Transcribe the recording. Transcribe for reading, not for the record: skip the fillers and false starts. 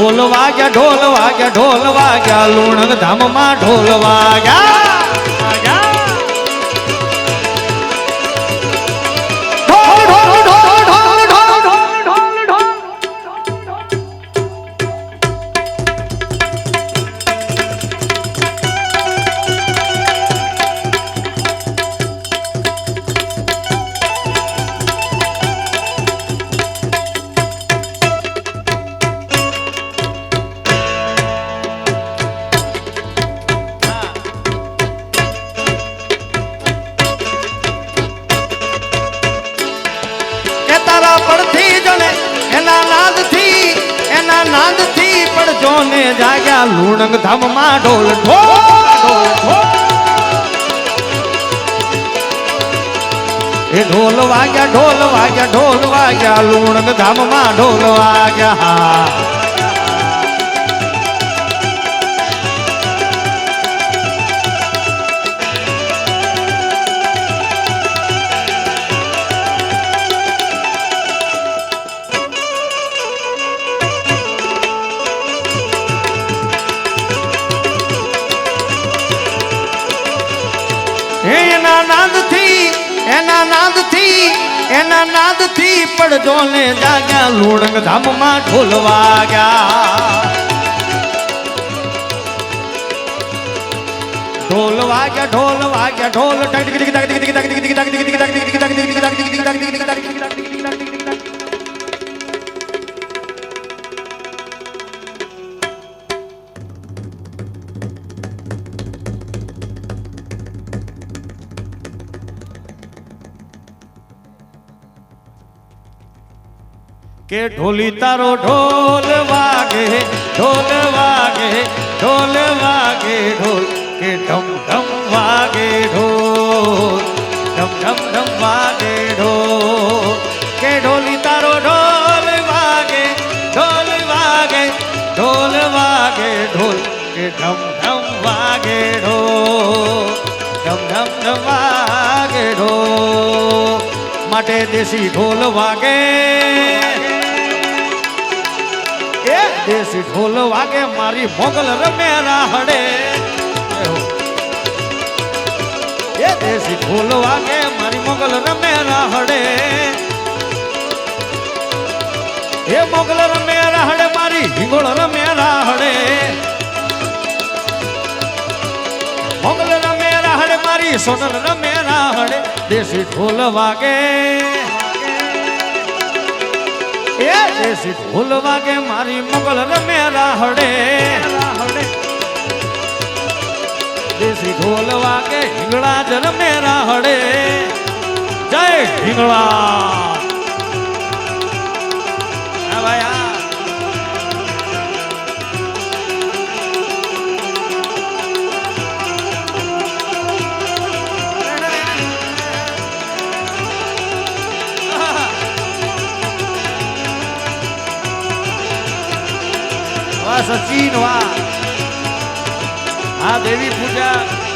ઢોલ વાગ્યા લુણગ ધામમાં ઢોલ વાગ્યા પડજોને જાગ્યા લુણંગ ધામમાં ઢોલ એ ઢોલ વાગ્યા લુણંગ ધામમાં ઢોલ વાગ્યા એના નાદથી પડજોને જાગ્યા લુણંગ ધામમાં ઢોલ વાગ્યા ઢોલ કે ઢોલી તારો ઢોલ વાગે ઢોલ ઢોલ કે ઢમ ઢમ વાગે ઢોલ ઢમ વાગે ઢોલ કે ઢોલી તારો ઢોલ વાગે ઢોલ કે ઢમ વાગે ઢોલ ઢમ વાગે ઢોલ માટે દેશી ઢોલ વાગે દેશી ઢોલ વાગે મારી મોગલ રમે રાહડે એ દેશી ઢોલ વાગે મારી મોગલ રમે રાહડે એ મોગલ રમે રાહડે મારી હિંગોળ રમે રાહડે મોગલ રમે રાહડે મારી સોનલ રમે રાહડે દેશી ઢોલ વાગે એ દેશી ઢોલ વાગે મારી મોગલ રમે રાહડે દેશી ઢોલ વાગે હિંગળા જ રમે રાહડે જય હિંગળા સચિન વા આ દેવી પૂજા